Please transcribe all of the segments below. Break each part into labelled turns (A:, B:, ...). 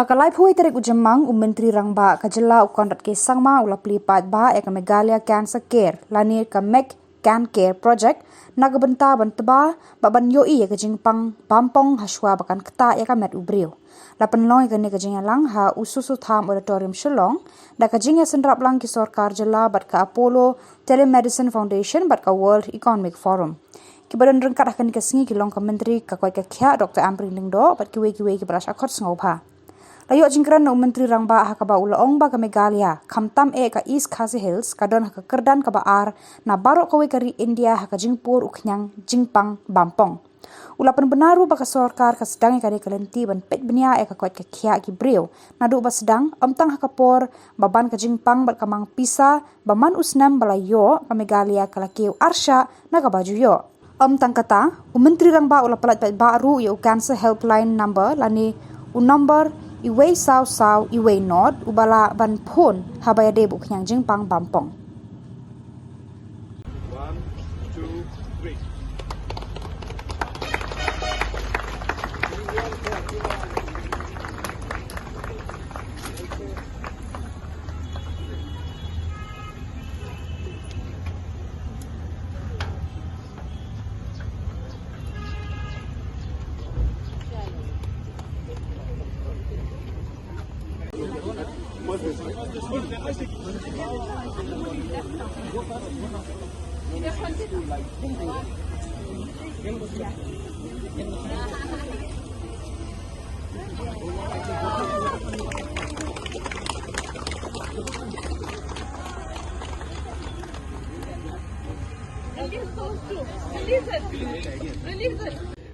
A: Hakalai phui tarik ujemang Menteri Rangba kajela Conrad ke sangma ulapli Paidbah eka Meghalaya Cancer Care lani ka Meg Can Care Project nagabenta bantaba baban yoi eka jingpang Bampong haswa bakan keta eka met ubrio. Lapan long eka ni kajingalang ha ususu tham auditorium Shillong da kajingya sendrap lang ki sorkar jela bat ka Apollo Telemedicine Foundation bat ka World Economic Forum. Kibadan rengkat akan dikasingi ki long ka menteri ka koi ka kya Dr. Amrin Lingdo bat kiwe ki beras akot sengopha. Layo jingkran na Menteri Rangba hakaba ulaong ba ka Meghalaya kamtam ka East Khasi Hills kadon haka kerdan ka baar na barok kawe kari India haka jingpur Khniang jingpang Bampong. Ulapan benaru ba ka sorkar ka sedang kari kalenti ban pet benia ka kuat ka kia ki brio nadu ba sedang amtang haka por baban ka jingpang bat kamang pisa baman usnam balayo ka Meghalaya kalakiu arsha na ka baju yo. Amtang kata Menteri Rangba ulapalat baru yo cancer helpline number lani number Iway Sao Iway Nord ubala ban phone habaya de bu Khniang jingpang Bampong.
B: 1, 2, 3.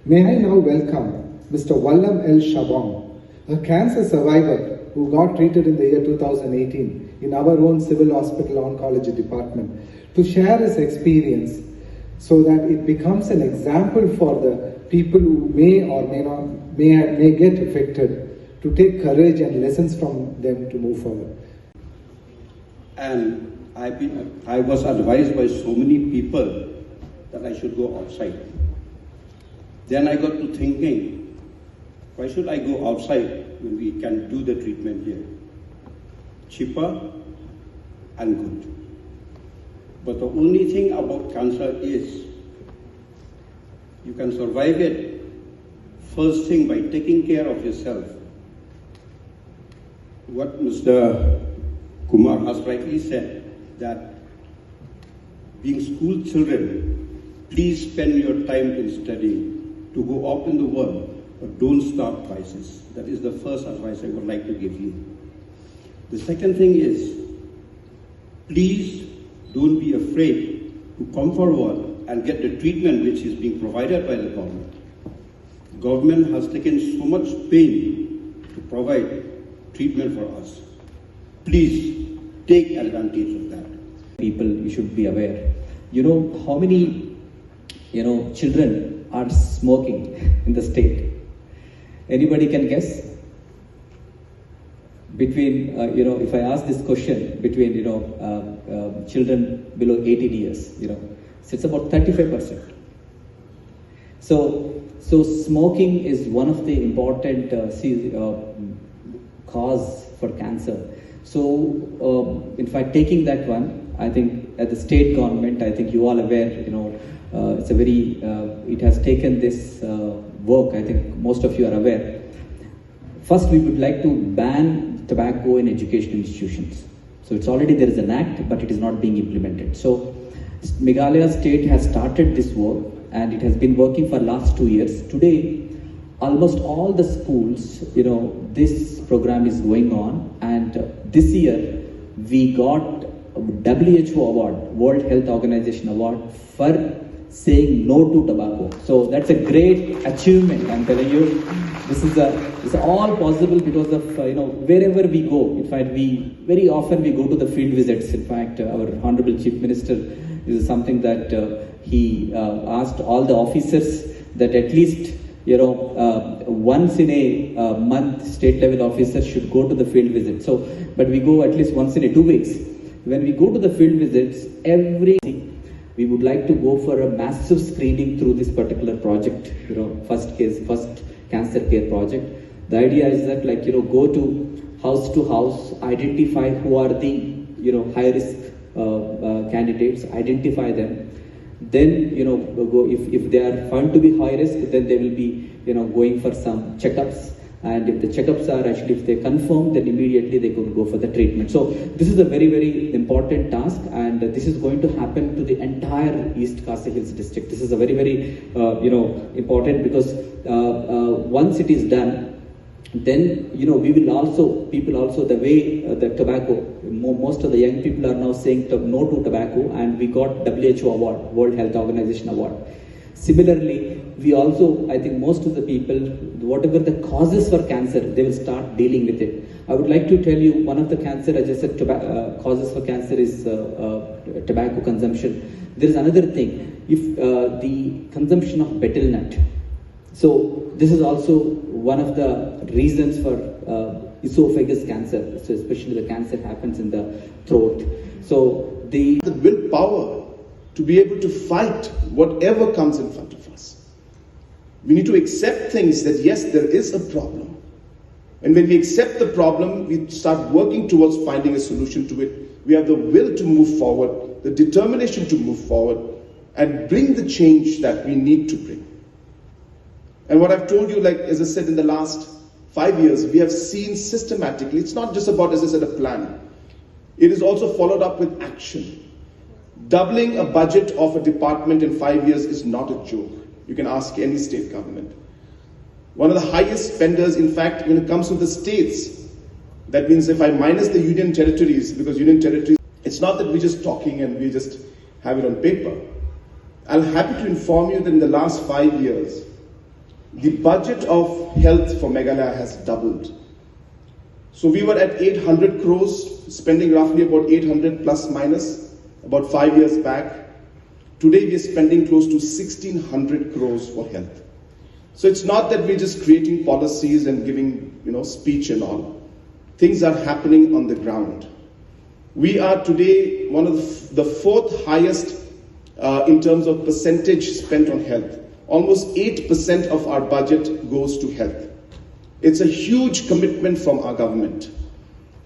C: May I now welcome Mr. Wallam L. Shabong, a cancer survivor who got treated in the year 2018 in our own civil hospital oncology department, to share his experience so that it becomes an example for the people who may or may not may get affected, to take courage and lessons from them to move forward.
D: And I was advised by so many people that I should go outside. Then I got to thinking, why should I go outside when we can do the treatment here? Cheaper and good. But the only thing about cancer is you can survive it first thing by taking care of yourself. What Mr. Kumar has rightly said, that being school children, please spend your time in studying to go out in the world, but don't start crisis. That is the first advice I would like to give you. The second thing is, please don't be afraid to come forward and get the treatment which is being provided by the government. The government has taken so much pain to provide treatment for us. Please take advantage of that.
E: People, you should be aware. You know how many, children are smoking in the state? Anybody can guess? Between, if I ask this question, between, children below 18 years, it's about 35%. So smoking is one of the important cause for cancer. So, in fact, taking that one, I think at the state government, I think you all aware, it's a very, it has taken this work, I think most of you are aware. First, we would like to ban tobacco in educational institutions. So it's already, there is an act, but it is not being implemented. So Meghalaya state has started this work and it has been working for last 2 years. Today, almost all the schools, this program is going on, and this year we got WHO award, World Health Organization award, for saying no to tobacco. So that's a great achievement, I'm telling you. This is all possible because of, wherever we go. In fact, very often we go to the field visits. In fact, our Honorable Chief Minister, this is something that he asked all the officers that at least, once in a month, state level officers should go to the field visit. So, but we go at least once in 2 weeks. When we go to the field visits, we would like to go for a massive screening through this particular project, first cancer care project. The idea is that, like, go to house, identify who are the high risk candidates, identify them. Then go, if they are found to be high risk, then they will be going for some checkups. And if the checkups are actually, if they confirm, then immediately they can go for the treatment. So this is a very, very important task, and this is going to happen to the entire East Khasi Hills district. This is a very, very important, because once it is done, then we will also, people also, the way the tobacco, most of the young people are now saying no to tobacco, and we got WHO award, World Health Organization award. Similarly, we also, I think most of the people, whatever the causes for cancer, they will start dealing with it. I would like to tell you, one of the cancer, as I said, causes for cancer is tobacco consumption. There is another thing, if the consumption of betel nut. So this is also one of the reasons for esophagus cancer. So especially the cancer happens in the throat. So the
F: willpower to be able to fight whatever comes in front of us. We need to accept things that yes, there is a problem. And when we accept the problem, we start working towards finding a solution to it. We have the will to move forward, the determination to move forward, and bring the change that we need to bring. And what I've told you, like as I said, in the last 5 years, we have seen systematically, it's not just about, as I said, a plan. It is also followed up with action. Doubling a budget of a department in 5 years is not a joke. You can ask any state government. One of the highest spenders, in fact, when it comes to the states, that means if I minus the union territories, because union territories, it's not that we're just talking and we just have it on paper. I'm happy to inform you that in the last 5 years, the budget of health for Meghalaya has doubled. So we were at 800 crores, spending roughly about 800 plus minus, about 5 years back. Today we are spending close to 1600 crores for health. So it's not that we're just creating policies and giving, speech and all. Things are happening on the ground. We are today one of the fourth highest in terms of percentage spent on health. Almost 8% of our budget goes to health. It's a huge commitment from our government.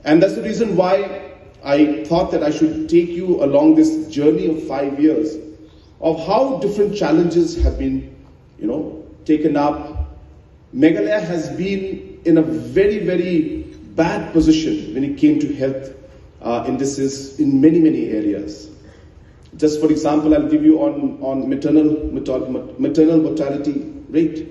F: And that's the reason why I thought that I should take you along this journey of 5 years of how different challenges have been, taken up. Meghalaya has been in a very, very bad position when it came to health indices in many, many areas. Just for example, I'll give you on maternal mortality rate.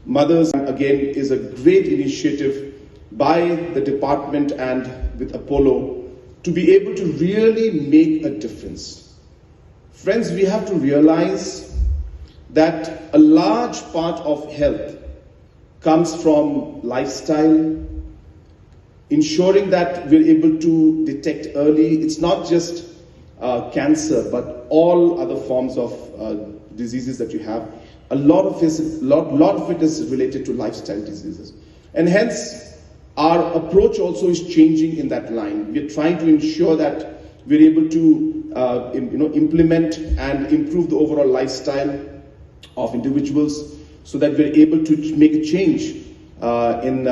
F: Mothers, again, is a great initiative by the department and with Apollo to be able to really make a difference. Friends, we have to realize that a large part of health comes from lifestyle, ensuring that we're able to detect early. It's not just cancer, but all other forms of diseases that you have. A lot of it is related to lifestyle diseases. And hence, our approach also is changing in that line. We're trying to ensure that we're able to implement and improve the overall lifestyle of individuals so that we're able to make a change in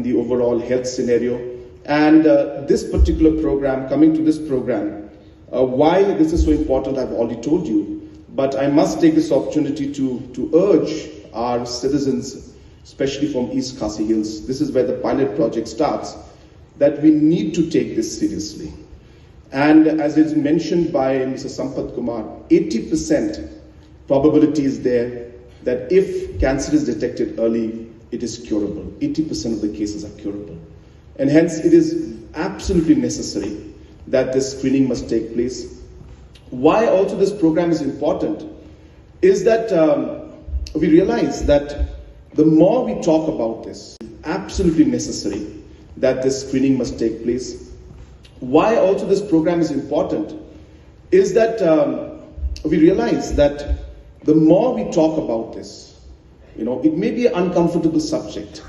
F: the overall health scenario. And this particular program, coming to this program, why this is so important, I've already told you. But I must take this opportunity to urge our citizens, especially from East Khasi Hills, this is where the pilot project starts, that we need to take this seriously. And as is mentioned by Mr. Sampath Kumar, 80% probability is there that if cancer is detected early, it is curable. 80% of the cases are curable. And hence it is absolutely necessary that this screening must take place. Why also this program is important is that we realize that the more we talk about this, absolutely necessary that this screening must take place. Why also this program is important is that we realize that the more we talk about this, it may be an uncomfortable subject,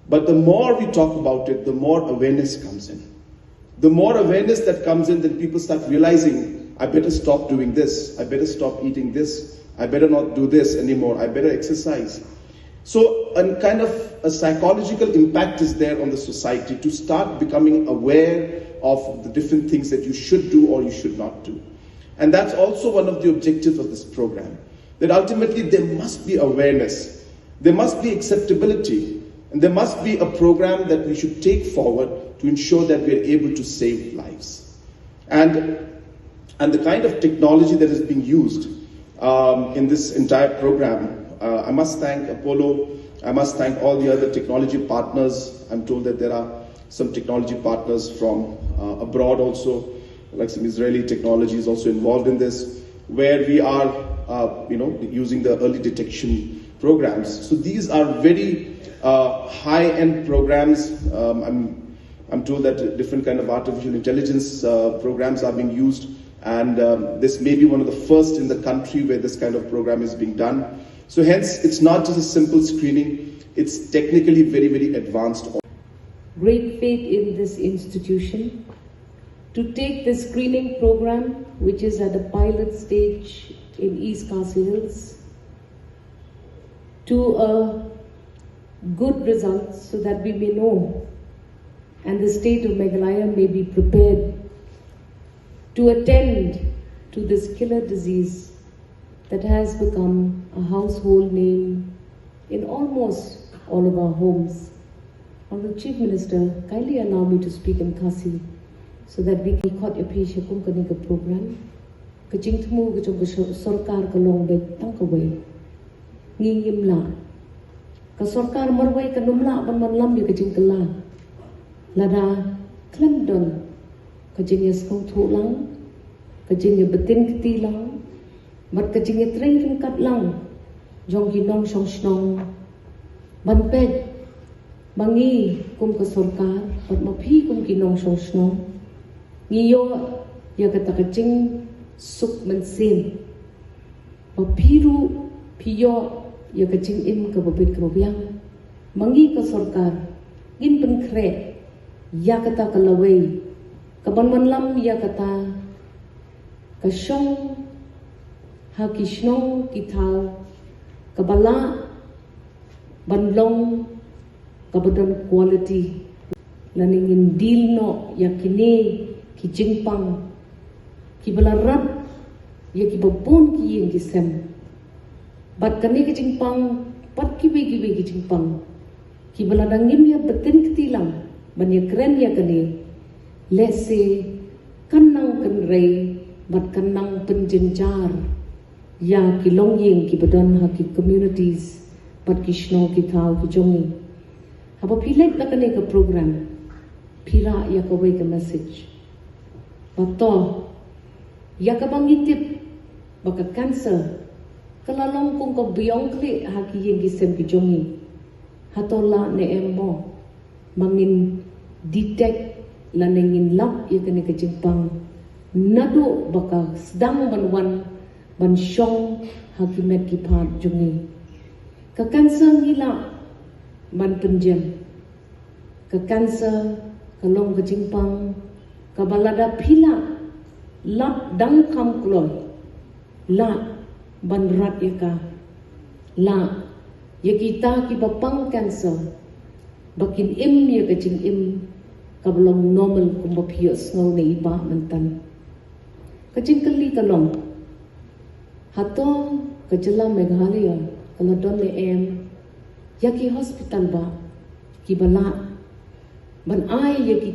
F: but the more we talk about it, the more awareness comes in. The more awareness that comes in, then people start realizing, I better stop doing this, I better stop eating this, I better not do this anymore, I better exercise. So a kind of a psychological impact is there on the society to start becoming aware of the different things that you should do or you should not do. And that's also one of the objectives of this program, that ultimately there must be awareness, there must be acceptability, and there must be a program that we should take forward to ensure that we are able to save lives. And the kind of technology that is being used in this entire program, I must thank Apollo, I must thank all the other technology partners. I'm told that there are some technology partners from abroad also, like some Israeli technology is also involved in this, where we are using the early detection programs. So these are very high-end programs. I'm told that different kind of artificial intelligence programs are being used, and this may be one of the first in the country where this kind of program is being done. So hence, it's not just a simple screening, it's technically very, very advanced.
G: Great faith in this institution to take the screening program, which is at the pilot stage in East Khasinews, to a good result so that we may know and the state of Meghalaya may be prepared to attend to this killer disease that has become a household name in almost all of our homes. Honorable Chief Minister, kindly allow me to speak in Khasi so that we can cut your piece of the program. Kajing temu kajong sarkar kalong bed tangkaway. Ngingim la. Ka sarkar marway kanumla ban manlam yu kajing kala. Lada klemdon kajing yaskong thulang. Kajing ya betin kiti lang. Mat kajing ya train kin kat lang. Jong ginong shong shnong. Ban ped. Mangi kum ka sarkar. Pat mapi kum ginong shong shnong. Ngiyo ya kata kajing suk mensin. Papiru piyo ya kajing im ka babit ka babyang. Mangi ka sarkar. Gin pen kre. Ya kata kalaway. Kaban manlam ya kata kasyong hakishnong kitaw kabala banlong kabadan quality laningin dilno yakini kijingpang kibalarat ya kibabon ki yang kisem bat kani kijingpang pat kibi kijingpang kibaladangim ya betin ketilang banya keren ya kani lese kanang kanrei bat kanang penjenjar ya kilong ying kibadan haki communities bat kishno kitau kijongi haba Pyllait na kani ka program pira ya kaway ka message bato ya ka bangitip baka cancer kalalong kung ka biyong kli haki ying kisem kijongi hatola ne emmo mangin detect lanengin lap ya kani kajingpang nado baka sedang banwan ban syong hakimet kipat jungi ka cancer ngila ban penjem ka cancer kalong kajingpang kabalada pila lap dang kam klon la ban rat ya ka la ya kita ki bapang cancer bakin im ya kajing im kabalong normal kumbapiyos ngaw na iba mantan kajing kali kalong hato kajala Meghalaya kaladon le em yaki hospital ba kibala ban ay yaki